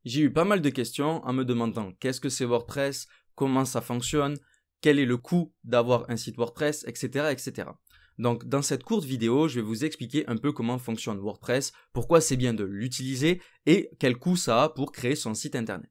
J'ai eu pas mal de questions en me demandant qu'est-ce que c'est WordPress, comment ça fonctionne, quel est le coût d'avoir un site WordPress, etc., etc. Donc dans cette courte vidéo, je vais vous expliquer un peu comment fonctionne WordPress, pourquoi c'est bien de l'utiliser et quel coût ça a pour créer son site internet.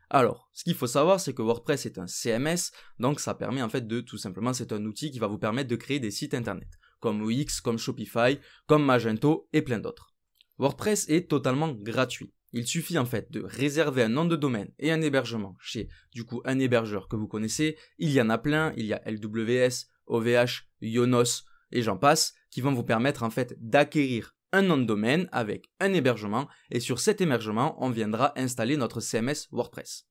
Alors, ce qu'il faut savoir, c'est que WordPress est un CMS, donc ça permet en fait de tout simplement, c'est un outil qui va vous permettre de créer des sites internet, comme Wix, comme Shopify, comme Magento et plein d'autres. WordPress est totalement gratuit. Il suffit en fait de réserver un nom de domaine et un hébergement chez du coup un hébergeur que vous connaissez. Il y en a plein, il y a LWS, OVH, Yonos et j'en passe, qui vont vous permettre en fait d'acquérir un nom de domaine avec un hébergement et sur cet hébergement, on viendra installer notre CMS WordPress.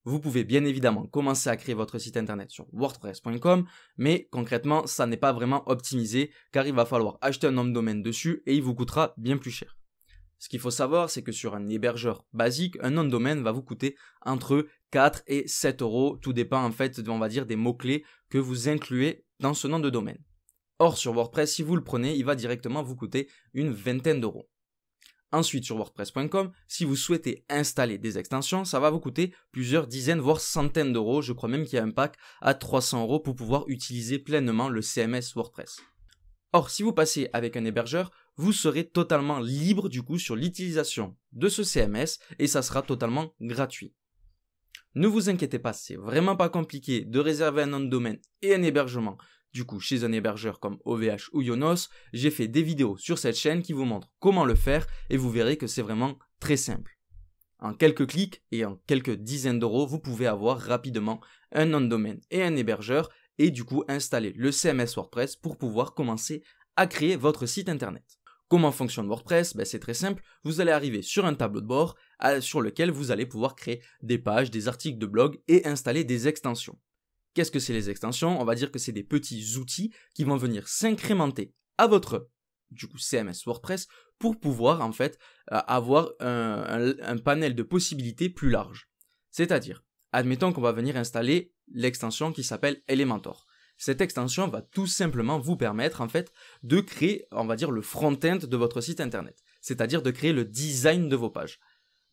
Vous pouvez bien évidemment commencer à créer votre site internet sur wordpress.com, mais concrètement, ça n'est pas vraiment optimisé car il va falloir acheter un nom de domaine dessus et il vous coûtera bien plus cher. Ce qu'il faut savoir, c'est que sur un hébergeur basique, un nom de domaine va vous coûter entre 4 et 7 euros. Tout dépend en fait, on va dire, des mots-clés que vous incluez dans ce nom de domaine. Or, sur WordPress, si vous le prenez, il va directement vous coûter une vingtaine d'euros. Ensuite, sur WordPress.com, si vous souhaitez installer des extensions, ça va vous coûter plusieurs dizaines, voire centaines d'euros. Je crois même qu'il y a un pack à 300 euros pour pouvoir utiliser pleinement le CMS WordPress. Or, si vous passez avec un hébergeur, vous serez totalement libre du coup sur l'utilisation de ce CMS et ça sera totalement gratuit. Ne vous inquiétez pas, c'est vraiment pas compliqué de réserver un nom de domaine et un hébergement. Du coup, chez un hébergeur comme OVH ou Yonos, j'ai fait des vidéos sur cette chaîne qui vous montrent comment le faire et vous verrez que c'est vraiment très simple. En quelques clics et en quelques dizaines d'euros, vous pouvez avoir rapidement un nom de domaine et un hébergeur et du coup installer le CMS WordPress pour pouvoir commencer à créer votre site internet. Comment fonctionne WordPress? C'est très simple, vous allez arriver sur un tableau de bord sur lequel vous allez pouvoir créer des pages, des articles de blog et installer des extensions. Qu'est-ce que c'est les extensions? On va dire que c'est des petits outils qui vont venir s'incrémenter à votre CMS WordPress pour pouvoir en fait avoir un panel de possibilités plus large. C'est-à-dire, admettons qu'on va venir installer l'extension qui s'appelle Elementor. Cette extension va tout simplement vous permettre en fait de créer, on va dire, le front-end de votre site internet. C'est-à-dire de créer le design de vos pages.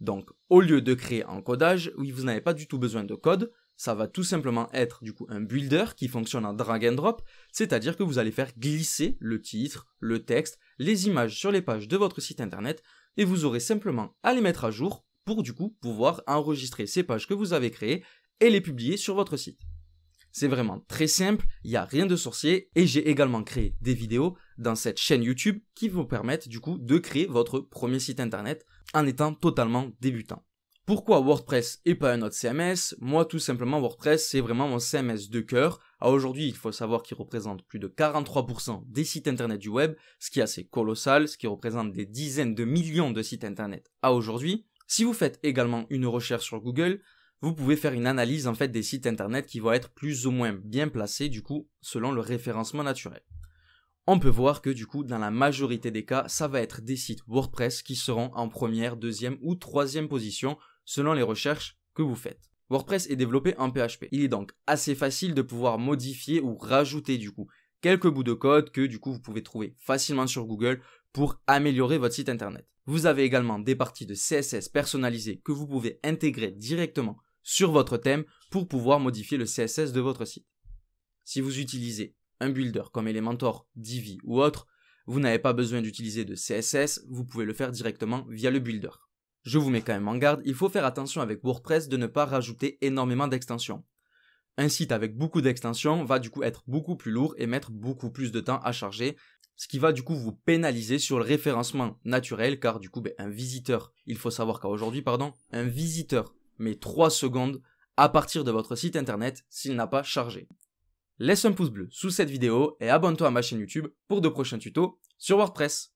Donc, au lieu de créer un codage, oui, vous n'avez pas du tout besoin de code, ça va tout simplement être du coup un builder qui fonctionne en drag and drop, c'est-à-dire que vous allez faire glisser le titre, le texte, les images sur les pages de votre site internet et vous aurez simplement à les mettre à jour pour du coup pouvoir enregistrer ces pages que vous avez créées et les publier sur votre site. C'est vraiment très simple, il n'y a rien de sorcier et j'ai également créé des vidéos dans cette chaîne YouTube qui vous permettent du coup de créer votre premier site internet en étant totalement débutant. Pourquoi WordPress et pas un autre CMS? Moi tout simplement WordPress c'est vraiment mon CMS de cœur. Aujourd'hui il faut savoir qu'il représente plus de 43% des sites internet du web, ce qui est assez colossal, ce qui représente des dizaines de millions de sites internet à aujourd'hui. Si vous faites également une recherche sur Google, vous pouvez faire une analyse en fait des sites internet qui vont être plus ou moins bien placés du coup selon le référencement naturel. On peut voir que du coup dans la majorité des cas ça va être des sites WordPress qui seront en première, deuxième ou troisième position selon les recherches que vous faites. WordPress est développé en PHP. Il est donc assez facile de pouvoir modifier ou rajouter du coup quelques bouts de code que du coup vous pouvez trouver facilement sur Google pour améliorer votre site internet. Vous avez également des parties de CSS personnalisées que vous pouvez intégrer directement sur votre thème pour pouvoir modifier le CSS de votre site. Si vous utilisez un builder comme Elementor, Divi ou autre, vous n'avez pas besoin d'utiliser de CSS, vous pouvez le faire directement via le builder. Je vous mets quand même en garde, il faut faire attention avec WordPress de ne pas rajouter énormément d'extensions. Un site avec beaucoup d'extensions va du coup être beaucoup plus lourd et mettre beaucoup plus de temps à charger, ce qui va du coup vous pénaliser sur le référencement naturel car du coup un visiteur, il faut savoir qu'aujourd'hui un visiteur met 3 secondes à partir de votre site internet s'il n'a pas chargé. Laisse un pouce bleu sous cette vidéo et abonne-toi à ma chaîne YouTube pour de prochains tutos sur WordPress.